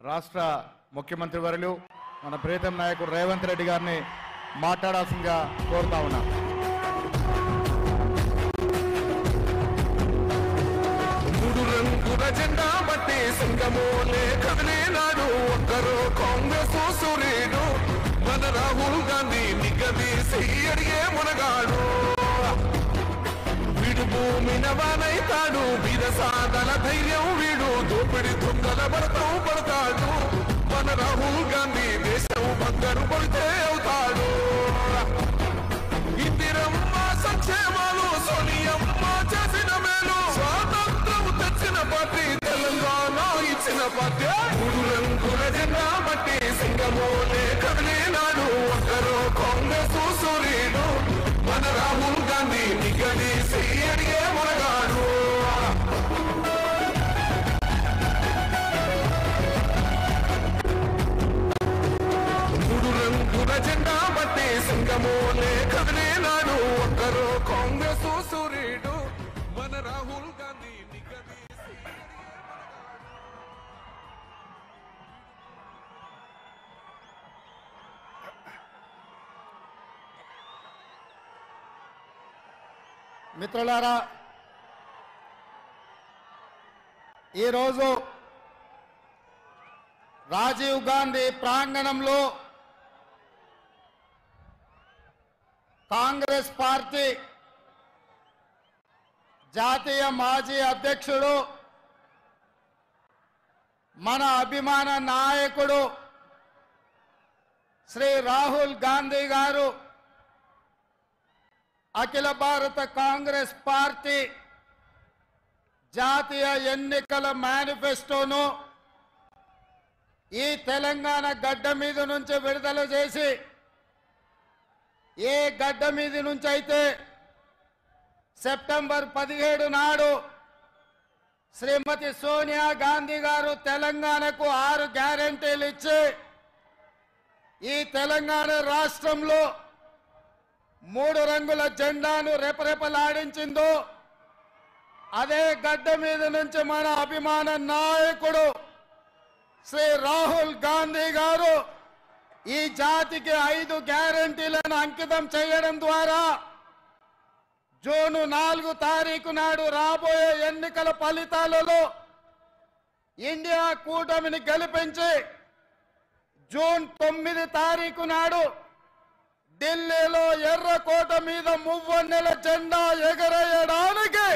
రాష్ట్ర ముఖ్యమంత్రి వర్యులు మన ప్రియతమ నాయకుడు రేవంత్ రెడ్డి గారిని మాట్లాడాల్సిందిగా కోరుతా ఉన్నా. మూడు రంగుల జెండా బట్టి సింగమోలే కదిలినాడు ఒక్కరు కాంగ్రెస్ సూర్యుడు మన రాహుల్ గాంధీ నిగదీసి అడిగే మునగాడు వీడు భూమిన వానైతాడు వీర సాధన ధైర్యం వీడు దోపిడి దొంగల భరతం పడతాడు మన రాహుల్ గాంధీ దేశం బంగారు పడితే అవుతాడు ఇందిరమ్మ సంక్షేమాలు సోనియమ్మ చేసిన మేలు స్వాతంత్రం తెచ్చిన పార్టీ తెలంగాణ ఇచ్చిన పార్టీ మూడు రంగుల జెండా బట్టి సింగమోలే కదిలినాడు ఒక్కరు కాంగ్రెస్ సూర్యుడు మన రాహుల్ గాంధీ నిగదీసి అడిగే మునగాడు మూడు రంగుల జెండా బట్టి సింగమోలే కదిలినాడు ఒక్కరు కాంగ్రెస్ సూర్యుడు మన రాహుల్ గాంధీ నిగదీసి మిత్రులారా, ఈరోజు రాజీవ్ గాంధీ ప్రాంగణంలో కాంగ్రెస్ పార్టీ జాతీయ మాజీ అధ్యక్షుడు మన అభిమాన నాయకుడు శ్రీ రాహుల్ గాంధీ గారు అఖిల భారత కాంగ్రెస్ పార్టీ జాతీయ ఎన్నికల మేనిఫెస్టోను ఈ తెలంగాణ గడ్డ మీద నుంచి విడుదల చేసి ఏ గడ్డ మీద నుంచి అయితే సెప్టెంబర్ 17 నాడు శ్రీమతి సోనియా గాంధీ గారు తెలంగాణకు 6 గ్యారెంటీలు ఇచ్చి ఈ తెలంగాణ రాష్ట్రంలో 3 రంగుల జెండాను రెపరెపలాడించిందో అదే గడ్డ మీద నుంచి మన అభిమాన నాయకుడు శ్రీ రాహుల్ గాంధీ గారు ఈ జాతికి 5 గ్యారెంటీలను అంకితం చేయడం ద్వారా జూన్ 4 తారీఖు నాడు రాబోయే ఎన్నికల ఫలితాలలో ఇండియా కూటమిని గెలిపించి జూన్ 9 తారీఖు నాడు ఢిల్లీలో ఎర్రకోట మీద మువ్వన్నెల జెండా ఎగరేయడానికి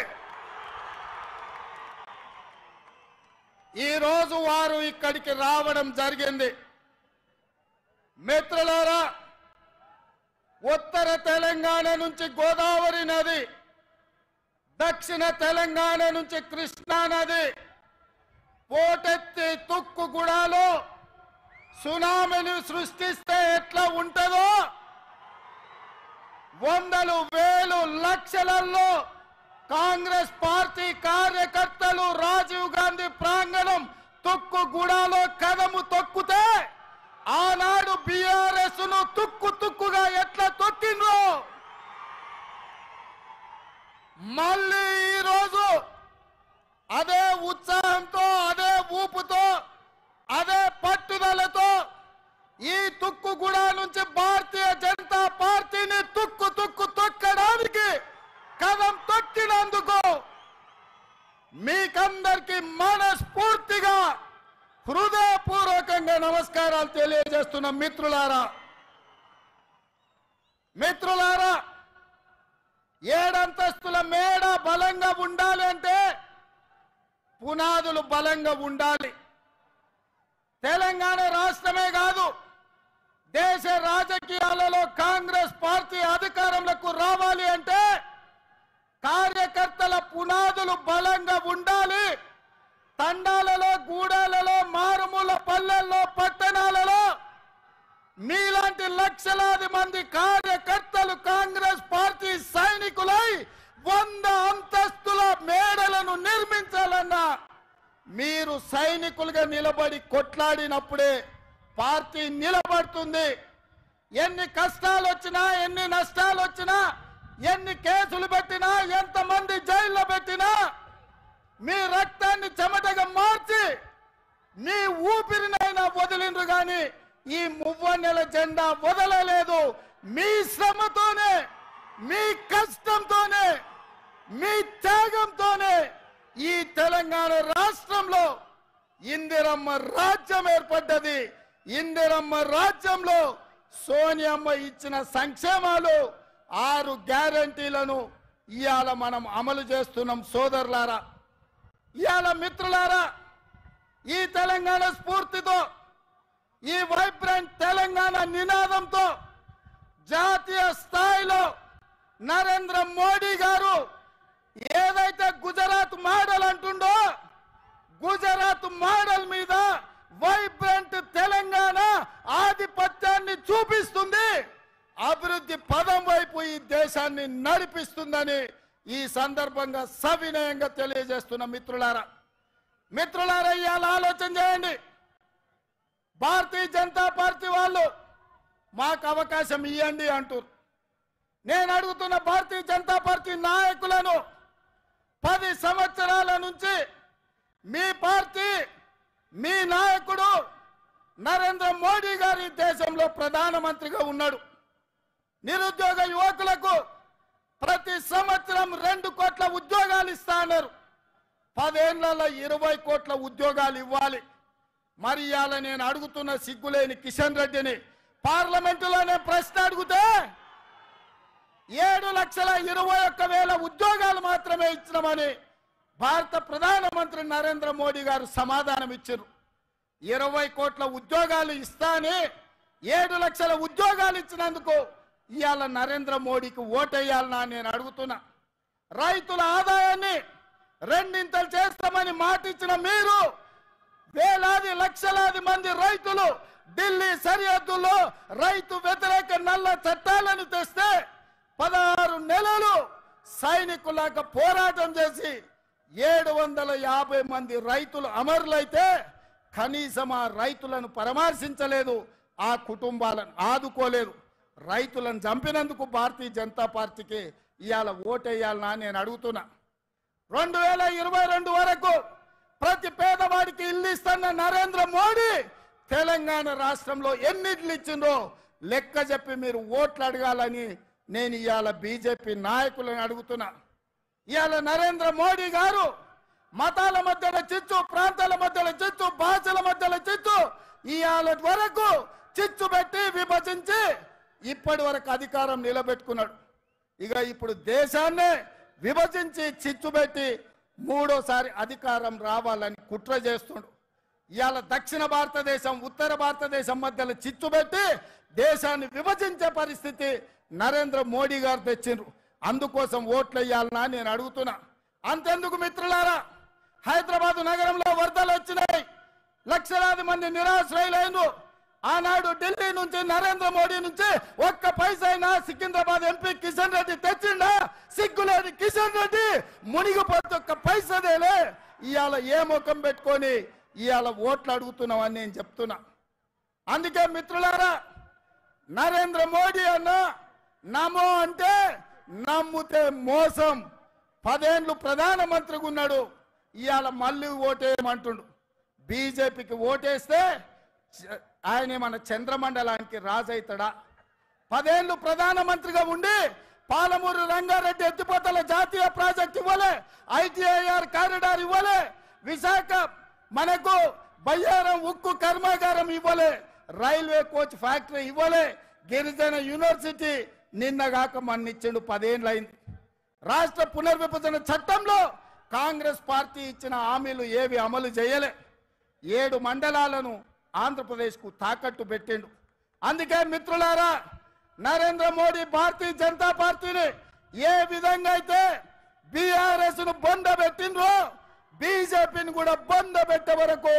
ఈరోజు వారు ఇక్కడికి రావడం జరిగింది. మిత్రులారా, ఉత్తర తెలంగాణ నుంచి గోదావరి నది, దక్షిణ తెలంగాణ నుంచి కృష్ణా నది పోటెత్తి తుక్కుగూడలో సునామీని సృష్టిస్తే ఎట్లా ఉంటుందో వందలు వేలు లక్షలలో కాంగ్రెస్ పార్టీ కార్యకర్తలు రాజీవ్ గాంధీ ప్రాంగణం తుక్కుగూడలో కదము తొక్కితే ఆనాడు బీఆర్ఎస్ ను తుక్కుగా ఎట్లా తొక్కిండ్రో మళ్ళీ ఈరోజు అదే ఉత్సాహంతో అదే ఊపుతో అదే పట్టుదలతో ఈ తుక్కుగూడ నుంచి భారతీయ జనతా పార్టీని తుక్కు తొక్కడానికి కదం తొక్కినందుకు మీకందరికీ మనస్ఫూర్తిగా హృదయపూర్వకంగా నమస్కారాలు తెలియజేస్తున్న మిత్రులారా, 7 అంతస్తుల మేడ బలంగా ఉండాలి అంటే పునాదులు బలంగా ఉండాలి. తెలంగాణ రాష్ట్రమే కాదు, దేశ రాజకీయాలలో కాంగ్రెస్ పార్టీ అధికారంలోకి రావాలి అంటే కార్యకర్తల పునాదులు బలంగా ఉండాలి. తండాలలో, గూడాలలో, మారుమూల పల్లెల్లో, పట్టణాలలో మీలాంటి లక్షలాది మంది కార్యకర్తలు కాంగ్రెస్ పార్టీ సైనికులై 100 అంతస్తుల మేడలను నిర్మించాలన్నా మీరు సైనికులుగా నిలబడి కొట్లాడినప్పుడే పార్టీ నిలబడుతుంది. ఎన్ని కష్టాలు వచ్చినా, ఎన్ని నష్టాలు వచ్చినా, ఎన్ని కేసులు పెట్టినా, ఎంతమంది జైల్లో పెట్టినా మీ రక్తాన్ని చెమటగా మార్చి మీ ఊపిరినైనా వదిలిండ్రు కానీ ఈ మువ్వన్నెల జెండా వదలలేదు. మీ శ్రమతోనే, మీ కష్టంతోనే, మీ త్యాగంతోనే ఈ తెలంగాణ రాష్ట్రంలో ఇందిరమ్మ రాజ్యం ఏర్పడ్డది. ఇందిరమ్మ రాజ్యంలో సోనియమ్మ ఇచ్చిన సంక్షేమాలు 6 గ్యారంటీలను ఇవాళ మనం అమలు చేస్తున్నాం. సోదరులారా, ఇవాళ మిత్రులారా, ఈ తెలంగాణ స్ఫూర్తితో, ఈ వైబ్రెంట్ తెలంగాణ నినాదంతో జాతీయ స్థాయిలో నరేంద్ర మోడీ గారు ఏదైతే గుజరాత్ మోడల్ అంటుండో, గుజరాత్ మోడల్ మీద వైబ్రెంట్ తెలంగాణ ఆధిపత్యాన్ని చూపిస్తుంది, అభివృద్ధి పదం వైపు ఈ దేశాన్ని నడిపిస్తుందని ఈ సందర్భంగా సవినయంగా తెలియజేస్తున్న మిత్రులారా, ఇవాళ ఆలోచన చేయండి. భారతీయ జనతా పార్టీ వాళ్ళు మాకు అవకాశం ఇవ్వండి అంటారు. నేను అడుగుతున్న భారతీయ జనతా పార్టీ నాయకులను, 10 సంవత్సరాల నుంచి మీ పార్టీ, మీ నాయకుడు నరేంద్ర మోడీ గారు ఈ దేశంలో ప్రధానమంత్రిగా ఉన్నాడు. నిరుద్యోగ యువకులకు ప్రతి సంవత్సరం 2 కోట్ల ఉద్యోగాలు ఇస్తా అన్నారు. 10 ఏళ్లలో 20 కోట్ల ఉద్యోగాలు ఇవ్వాలి. మరి ఇవాళ నేను అడుగుతున్న సిగ్గులేని కిషన్ రెడ్డిని పార్లమెంటులోనే ప్రశ్న అడిగితే 7,21,000 ఉద్యోగాలు మాత్రమే ఇచ్చినామని భారత ప్రధానమంత్రి నరేంద్ర మోడీ గారు సమాధానం ఇచ్చారు. 20 కోట్ల ఉద్యోగాలు ఇస్తాని 7 లక్షల ఉద్యోగాలు ఇచ్చినందుకు ఇవాళ నరేంద్ర మోడీకి ఓటేయాలనా నేను అడుగుతున్నా. రైతుల ఆదాయాన్ని 2 చేస్తామని మాట ఇచ్చిన మీరు వేలాది లక్షలాది మంది రైతులు ఢిల్లీ సరిహద్దుల్లో రైతు వ్యతిరేక నల్ల చట్టాలను తెస్తే 16 నెలలు సైనికులాగా పోరాటం చేసి 750 మంది రైతులు అమరులైతే కనీసం ఆ రైతులను పరామర్శించలేదు, ఆ కుటుంబాలను ఆదుకోలేదు. రైతులను చంపినందుకు భారతీయ జనతా పార్టీకి ఇవాళ ఓటేయాలనా నేను అడుగుతున్నా. 2022 వరకు ప్రతి పేదవాడికి ఇల్లు ఇస్తున్న నరేంద్ర మోడీ తెలంగాణ రాష్ట్రంలో ఎన్ని ఇల్లు ఇచ్చిందో లెక్క చెప్పి మీరు ఓట్లు అడగాలని నేను ఇవాళ బీజేపీ నాయకులను అడుగుతున్నా. ఇవాళ నరేంద్ర మోడీ గారు మతాల మధ్యలో చిచ్చు, ప్రాంతాల మధ్యలో చిచ్చు, భాషల మధ్యలో చిచ్చు, ఇవాళ వరకు చిచ్చు పెట్టి విభజించి ఇప్పటి వరకు అధికారం నిలబెట్టుకున్నాడు. ఇక ఇప్పుడు దేశాన్నే విభజించి చిచ్చు పెట్టి 3వసారి అధికారం రావాలని కుట్ర చేస్తుండు. ఇవాళ దక్షిణ భారతదేశం, ఉత్తర భారతదేశం మధ్యలో చిచ్చు పెట్టి దేశాన్ని విభజించే పరిస్థితి నరేంద్ర మోడీ గారు తెచ్చిండ్రు. అందుకోసం ఓట్లు వేయాలనా నేను అడుగుతున్నా. అంతెందుకు మిత్రులారా, హైదరాబాద్ నగరంలో వరదలు వచ్చినాయి, లక్షలాది మంది నిరాశ్రయులైన. ఆనాడు ఢిల్లీ నుంచి నరేంద్ర మోడీ నుంచి 1 పైసైనా సికింద్రాబాద్ ఎంపీ కిషన్ రెడ్డి తెచ్చిండా? సిగ్గులేని కిషన్ రెడ్డి మునిగిపోతే 1 పైసదేలే. ఇవాళ ఏ ముఖం పెట్టుకొని ఇవాళ ఓట్లు అడుగుతున్నామని నేను చెప్తున్నా. అందుకే మిత్రులారా, నరేంద్ర మోడీ అన్న నమో అంటే నమ్ముతే మోసం. 10 ఏళ్ళు ప్రధానమంత్రిగా ఉన్నాడు, ఇవాళ మళ్ళీ ఓటేయమంటుండు. బీజేపీకి ఓటేస్తే ఆయన మన చంద్రమండలానికి రాజైతాడా? 10 ఏళ్ళు ప్రధానమంత్రిగా ఉండి పాలమూరు రంగారెడ్డి ఎత్తిపోతల జాతీయ ప్రాజెక్ట్ ఇవ్వలే, ఐటీఐఆర్ కారిడార్ ఇవ్వలే, విశాఖ మనకు బయ్యారం ఉక్కు కర్మాగారం ఇవ్వలే, రైల్వే కోచ్ ఫ్యాక్టరీ ఇవ్వలే, గిరిజన యూనివర్సిటీ నిన్నగాక మన్నిచ్చిండు. 10 ఏళ్ళు అయింది. రాష్ట్ర పునర్విభజన చట్టంలో కాంగ్రెస్ పార్టీ ఇచ్చిన హామీలు ఏవి అమలు చేయలే. 7 మండలాలను ఆంధ్రప్రదేశ్కు తాకట్టు పెట్టిండు. అందుకే మిత్రులారా, నరేంద్ర మోడీ భారతీయ జనతా పార్టీని ఏ విధంగా అయితే బీఆర్ఎస్ ను బొంద పెట్టిండ్రో బీజేపీని కూడా బొంద పెట్టే వరకు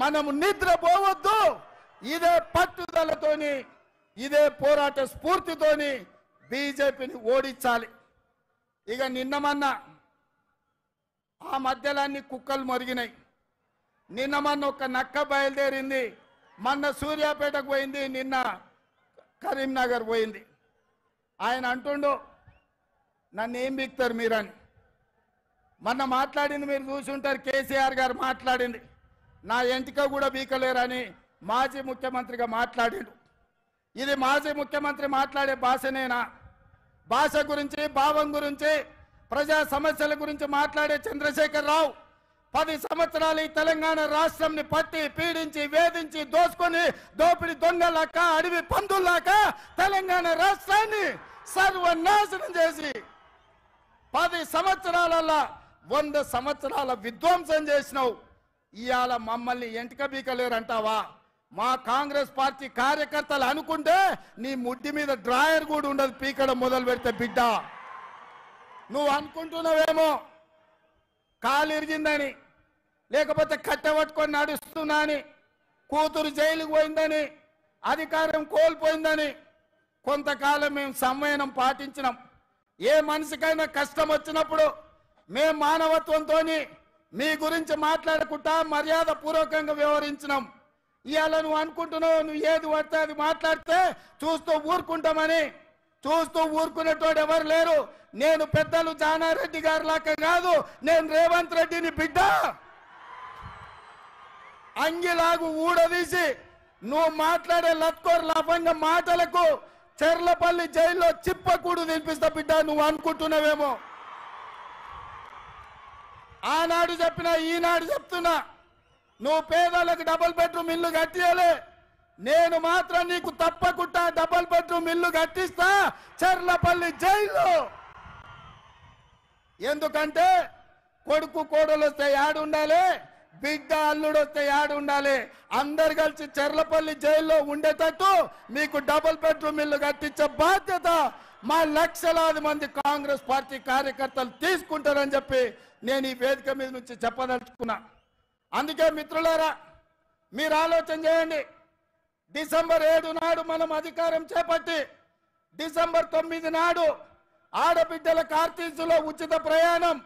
మనము నిద్రపోవద్దు. ఇదే పట్టుదలతోని, ఇదే పోరాట స్ఫూర్తితోని బీజేపీని ఓడించాలి. ఇక నిన్నమన్నా ఆ మధ్యలన్నీ కుక్కలు మరిగినాయి. నిన్న మొన్న ఒక నక్క బయలుదేరింది, మొన్న సూర్యాపేటకు పోయింది, నిన్న కరీంనగర్ పోయింది. ఆయన అంటుండు నన్ను ఏం బిక్తారు మీరని. మొన్న మాట్లాడింది మీరు చూసి ఉంటారు, కేసీఆర్ గారు మాట్లాడింది. నా ఎంటిక కూడా బీకలేరని మాజీ ముఖ్యమంత్రిగా మాట్లాడాడు. ఇది మాజీ ముఖ్యమంత్రి మాట్లాడే భాషనేనా? భాష గురించి, భావం గురించి, ప్రజా సమస్యల గురించి మాట్లాడే చంద్రశేఖర్ రావు 10 సంవత్సరాలు ఈ తెలంగాణ రాష్ట్రంని పట్టి పీడించి వేధించి దోసుకొని దోపిడి దొంగలాక అడవి పందుల్లాక తెలంగాణ రాష్ట్రాన్ని సర్వనాశనం చేసి 10 సంవత్సరాలలో 100 సంవత్సరాల విధ్వంసం చేసినావు. ఇవాళ మమ్మల్ని ఎంటిక బీకలేరంటావా? మా కాంగ్రెస్ పార్టీ కార్యకర్తలు అనుకుంటే నీ ముడ్డి మీద డ్రాయర్ కూడా ఉండదు పీకడం మొదలు పెడితే బిడ్డ. నువ్వు అనుకుంటున్నావేమో కాలు ఇరిగిందని, లేకపోతే కట్టెపట్టుకొని నడుస్తున్నా అని, కూతురు జైలుకు పోయిందని, అధికారం కోల్పోయిందని. కొంతకాలం మేము సంయమనం పాటించినాం. ఏ మనిషికైనా కష్టం వచ్చినప్పుడు మేము మానవత్వంతో మీ గురించి మాట్లాడుకుంటా మర్యాద పూర్వకంగా వ్యవహరించినాం. ఇవాళ నువ్వు అనుకుంటున్నావు నువ్వు ఏది పడితే అది మాట్లాడితే చూస్తూ ఊరుకుంటామని. చూస్తూ ఊరుకునేటోడు ఎవరు లేరు. నేను పెద్దలు జానారెడ్డి గారి లాగా కాదు, నేను రేవంత్ రెడ్డిని బిడ్డ. అంగిలాగు ఊడదీసి నువ్వు మాట్లాడే లత్కోర్ లఫంగ మాటలకు చెర్లపల్లి జైల్లో చిప్పకూడు తినిపిస్తా బిడ్డ. నువ్వు అనుకుంటున్నావేమో. ఆనాడు చెప్పినా ఈనాడు చెప్తున్నా, నువ్వు పేదలకు డబుల్ బెడ్రూమ్ ఇల్లు కట్టియాలి. నేను మాత్రం నీకు తప్పకుండా డబుల్ బెడ్రూమ్ ఇల్లు కట్టిస్తా చెర్లపల్లి జైల్లో. ఎందుకంటే కొడుకు కోడలు వస్తే యాడు ఉండాలి, బిడ్డ అల్లుడు వస్తే యాడు ఉండాలి. అందరు కలిసి చెర్లపల్లి జైల్లో ఉండేటట్టు మీకు డబుల్ బెడ్రూమ్ ఇల్లు కట్టించే బాధ్యత మా లక్షలాది మంది కాంగ్రెస్ పార్టీ కార్యకర్తలు తీసుకుంటారని చెప్పి నేను ఈ వేదిక మీద నుంచి చెప్పదలుచుకున్నా. అందుకే మిత్రులారా, మీరు ఆలోచన చేయండి. డిసెంబర్ 7 నాడు మనం అధికారం చేపట్టి డిసెంబర్ 9 నాడు ఆడబిడ్డల ఆర్టీసీలో ఉచిత ప్రయాణం,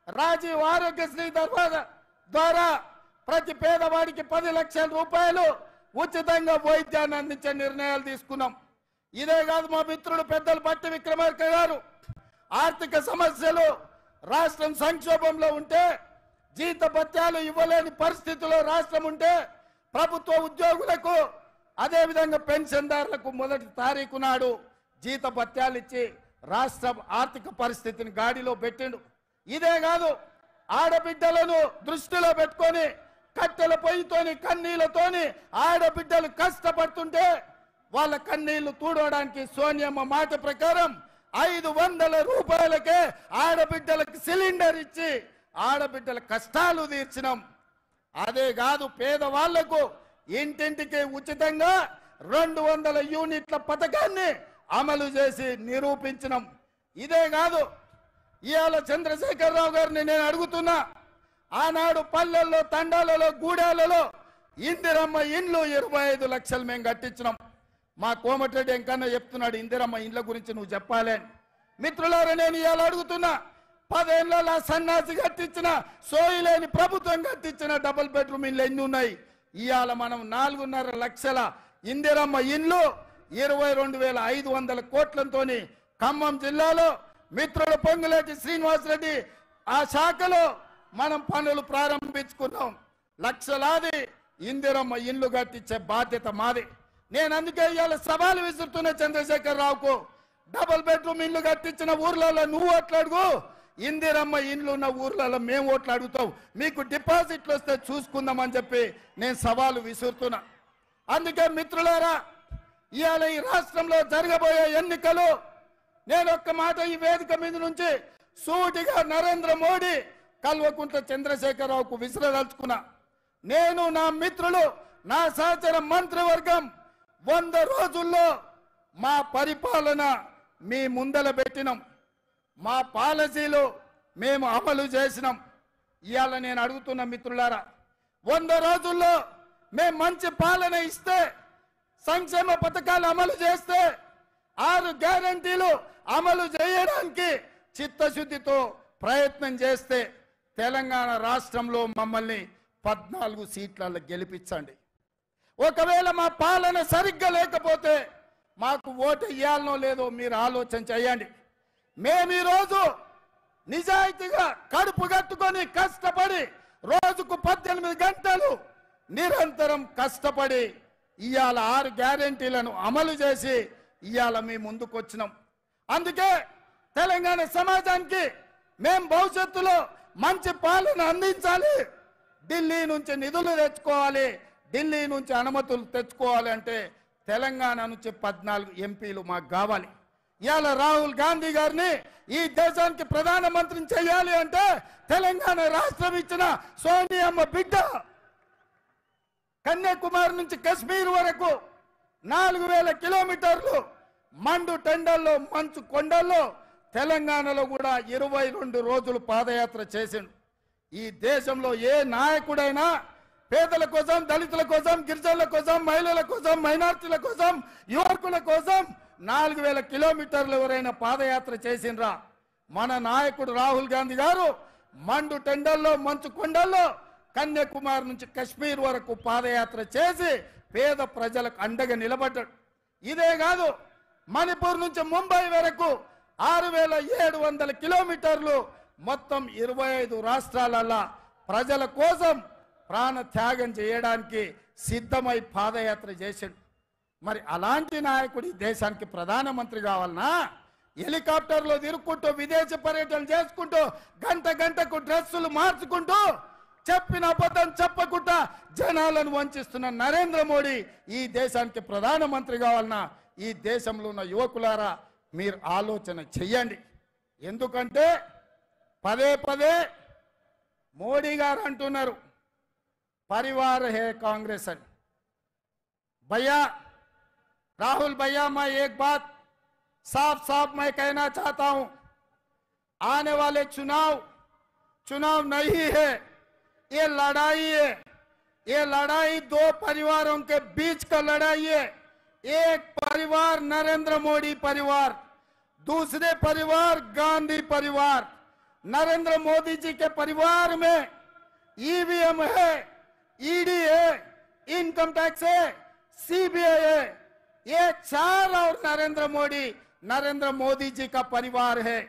రాజీవ్ ఆరోగ్యశ్రీ ద్వారా ప్రతి పేదవాడికి 10 లక్షల రూపాయలు ఉచితంగా వైద్యాన్ని అందించే నిర్ణయాలు తీసుకున్నాం. ఇదే కాదు, మా మిత్రుడు పెద్దలు బట్టి విక్రమార్క గారు ఆర్థిక సమస్యలు, రాష్ట్రం సంక్షోభంలో ఉంటే, జీత భత్యాలు ఇవ్వలేని పరిస్థితిలో రాష్ట్రం ఉంటే ప్రభుత్వ ఉద్యోగులకు అదేవిధంగా పెన్షన్దారులకు 1వ తారీఖు నాడు జీత భత్యాలు ఇచ్చి రాష్ట్ర ఆర్థిక పరిస్థితిని గాడిలో పెట్టిండు. ఇదే కాదు, ఆడబిడ్డలను దృష్టిలో పెట్టుకొని కట్టెల పొయ్యితోని కన్నీళ్లతోని ఆడబిడ్డలు కష్టపడుతుంటే వాళ్ళ కన్నీళ్లు తూడవడానికి సోనియమ్మ మాట ప్రకారం 500 రూపాయలకే ఆడబిడ్డలకు సిలిండర్ ఇచ్చి ఆడబిడ్డల కష్టాలు తీర్చినాం. అదే కాదు, పేదవాళ్లకు ఇంటింటికి ఉచితంగా 200 యూనిట్ల పథకాన్ని అమలు చేసి నిరూపించినాం. ఇదే కాదు, ఇవాళ చంద్రశేఖర్ రావు గారిని నేను అడుగుతున్నా, ఆనాడు పల్లెల్లో, తండాలలో, గూడాలలో ఇందిరమ్మ ఇండ్లు 25 లక్షలు మేము కట్టించినాం. మా కోమటిరెడ్డి ఎంకన్నా చెప్తున్నాడు ఇందిరమ్మ ఇండ్ల గురించి నువ్వు చెప్పాలి. మిత్రులారా, నేను ఇవాళ అడుగుతున్నా, 10 ఏళ్ళ సన్నాసి కట్టించిన, సోయిలేని ప్రభుత్వం కట్టించిన డబుల్ బెడ్రూమ్ ఇండ్లు ఎన్ని ఉన్నాయి? ఇవాళ మనం 4.5 లక్షల ఇందిరమ్మ ఇండ్లు 22,500 కోట్లతో ఖమ్మం జిల్లాలో మిత్రుడు పొంగులేటి శ్రీనివాసరెడ్డి ఆ శాఖలో మనం పనులు ప్రారంభించుకున్నాం. లక్షలాది ఇందిరమ్మ ఇండ్లు కట్టించే బాధ్యత మాది. నేను అందుకే ఇవాళ సవాలు విసురుతున్న చంద్రశేఖర్ రావుకు, డబుల్ బెడ్రూమ్ ఇండ్లు కట్టించిన ఊర్లలో నువ్వు ఓట్లాడుగు, ఇందిరమ్మ ఇండ్లు ఉన్న ఊర్లలో మేము ఓట్లు అడుగుతాం, మీకు డిపాజిట్లు వస్తే చూసుకుందామని చెప్పి నేను సవాలు విసురుతున్నా. అందుకే మిత్రులారా, ఇవాళ ఈ రాష్ట్రంలో జరగబోయే ఎన్నికలు నేను ఒక్క మాట ఈ వేదిక మీద నుంచి సూటిగా నరేంద్ర మోడీ, కల్వకుంట్ల చంద్రశేఖరరావుకు విసిరదలుచుకున్నా. నేను, నా మిత్రులు, నా సహచర మంత్రివర్గం 100 రోజుల్లో మా పరిపాలన మీ ముందల పెట్టినాం, మా పాలసీలు మేము అమలు చేసినాం. ఇవాళ నేను అడుగుతున్న మిత్రులారా, 100 రోజుల్లో మేము మంచి పాలన ఇస్తే, సంక్షేమ పథకాలు అమలు చేస్తే, 6 గ్యారంటీలు అమలు చేయడానికి చిత్తశుద్ధితో ప్రయత్నం చేస్తే తెలంగాణ రాష్ట్రంలో మమ్మల్ని 14 సీట్లలో గెలిపించండి. ఒకవేళ మా పాలన సరిగ్గా లేకపోతే మాకు ఓటు ఇవ్వాలనో లేదో మీరు ఆలోచన చేయండి. మేము ఈరోజు నిజాయితీగా కడుపు కట్టుకొని కష్టపడి రోజుకు 18 గంటలు నిరంతరం కష్టపడి ఇవాళ 6 గ్యారెంటీలను అమలు చేసి ఇవాళ మీ ముందుకు వచ్చినాం. అందుకే తెలంగాణ సమాజానికి మేము భవిష్యత్తులో మంచి పాలన అందించాలి, ఢిల్లీ నుంచి నిధులు తెచ్చుకోవాలి, ఢిల్లీ నుంచి అనుమతులు తెచ్చుకోవాలి అంటే తెలంగాణ నుంచి 14 ఎంపీలు మాకు కావాలి. ఇవాళ రాహుల్ గాంధీ గారిని ఈ దేశానికి ప్రధానమంత్రిని చేయాలి అంటే తెలంగాణ రాష్ట్రం ఇచ్చిన సోనియమ్మ బిడ్డ. కన్యాకుమారి నుంచి కశ్మీర్ వరకు 4000 కిలోమీటర్లు మండు టెండల్లో మంచు కొండల్లో తెలంగాణలో కూడా 22 రోజులు పాదయాత్ర చేసిండు. ఈ దేశంలో ఏ నాయకుడైనా పేదల కోసం, దళితుల కోసం, గిరిజనుల కోసం, మహిళల కోసం, మైనార్టీల కోసం, యువకుల కోసం 4000 కిలోమీటర్లు ఎవరైనా పాదయాత్ర చేసిండ్రా? మన నాయకుడు రాహుల్ గాంధీ గారు మండు టెండల్లో మంచు కొండల్లో కన్యాకుమారి నుంచి కశ్మీర్ వరకు పాదయాత్ర చేసి పేద ప్రజలకు అండగా నిలబడ్డాడు. ఇదే కాదు, మణిపూర్ నుంచి ముంబై వరకు 6700 కిలోమీటర్లు మొత్తం 25 రాష్ట్రాలలో ప్రజల కోసం ప్రాణ త్యాగం చేయడానికి సిద్ధమై పాదయాత్ర చేశాడు. మరి అలాంటి నాయకుడు ఈ దేశానికి ప్రధానమంత్రి కావాలనా? హెలికాప్టర్లో తిరుక్కుంటూ విదేశీ పర్యటన చేసుకుంటూ గంటకు డ్రెస్సులు మార్చుకుంటూ చెప్పిన అబద్ధం చెప్పకుండా జనాలను వంచిస్తున్న నరేంద్ర మోడీ ఈ దేశానికి ప్రధానమంత్రి కావాలన్నా? ఈ దేశంలో ఉన్న యువకులారా మీరు ఆలోచన చెయ్యండి. ఎందుకంటే పదే మోడీ గారు అంటున్నారు परिवार है कांग्रेस। भैया राहुल भैया, मैं एक बात साफ मैं कहना चाहता हूं, आने वाले चुनाव नहीं है, ये लड़ाई है। ये लड़ाई 2 परिवारों के बीच का लड़ाई है। एक परिवार नरेंद्र मोदी परिवार, दूसरे परिवार गांधी परिवार। नरेंद्र मोदी जी के परिवार में ईवीएम है, ईडी है, इनकम टैक्स है, सीबीआई है। ये 4 और नरेंद्र मोदी जी का परिवार है।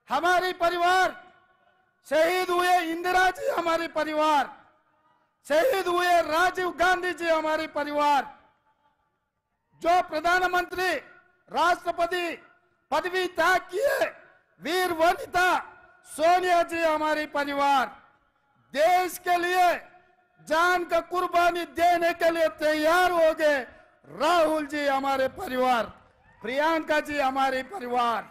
हमारी परिवार शहीद हुए इंदिरा जी, हमारी परिवार शहीद हुए राजीव गांधी जी, हमारी परिवार। जो प्रधानमंत्री राष्ट्रपति पदवी त्याग किए वीर वनिता सोनिया जी, हमारी परिवार। देश के लिए जान का कुर्बानी देने के लिए तैयार हो गए राहुल जी, हमारे परिवार। प्रियंका जी, हमारे परिवार।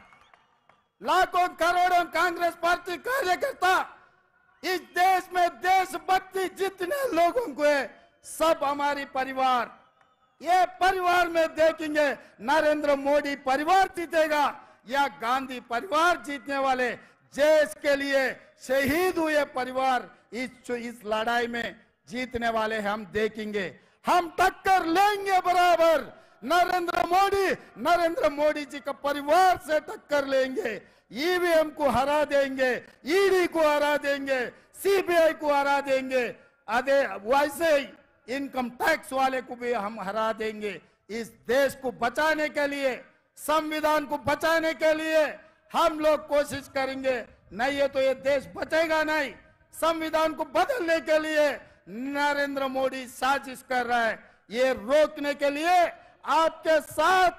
लाखों करोड़ों कांग्रेस पार्टी कार्यकर्ता इस देश में देशभक्ति जितने लोगों को है, सब हमारी परिवार। ये परिवार में देखेंगे नरेंद्र मोदी परिवार जीतेगा या गांधी परिवार जीतने वाले देश के लिए शहीद हुए परिवार इस लड़ाई में जीतने वाले हम देखेंगे। हम टक्कर लेंगे बराबर। नरेंद्र मोदी जी का परिवार से टक्कर लेंगे। ईवीएम को हरा देंगे, ईडी को हरा देंगे, सीबीआई को हरा देंगे। वैसे ही इनकम टैक्स वाले को भी हम हरा देंगे। इस देश को बचाने के लिए, संविधान को बचाने के लिए हम लोग कोशिश करेंगे। नहीं है तो ये देश बचेगा नहीं। संविधान को बदलने के लिए नरेंद्र मोदी साजिश कर रहा है। ये रोकने के लिए आपके साथ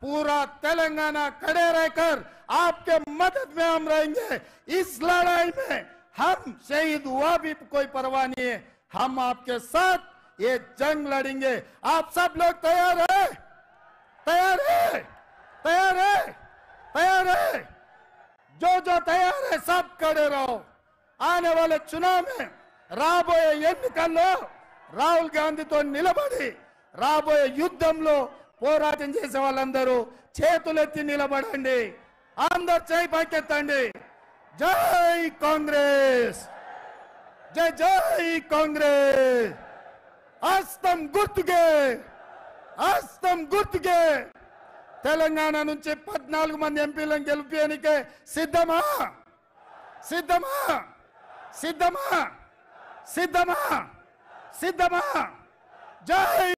पूरा तेलंगाना खड़े रहकर आपके मदद में हम रहेंगे। इस लड़ाई में हम शहीद हुआ भी कोई परवाह नहीं है, हम आपके साथ ये जंग लड़ेंगे। आप सब लोग तैयार है? तैयार है? तैयार है? तैयार है? जो तैयार है सब खड़े रहो। आने वाले चुनाव में రాబోయే ఎన్నికల్లో రాహుల్ గాంధీతో నిలబడి రాబోయే యుద్ధంలో పోరాటం చేసే వాళ్ళందరూ చేతులెత్తి నిలబడండి, అందరూ చేయి పైకెత్తండి. జై కాంగ్రెస్, జై జై కాంగ్రెస్. హస్తం గుర్తుకే తెలంగాణ నుంచి 14 మంది ఎంపీలను గెలిపేయడానికి సిద్ధమా? సిద్ధమా? జై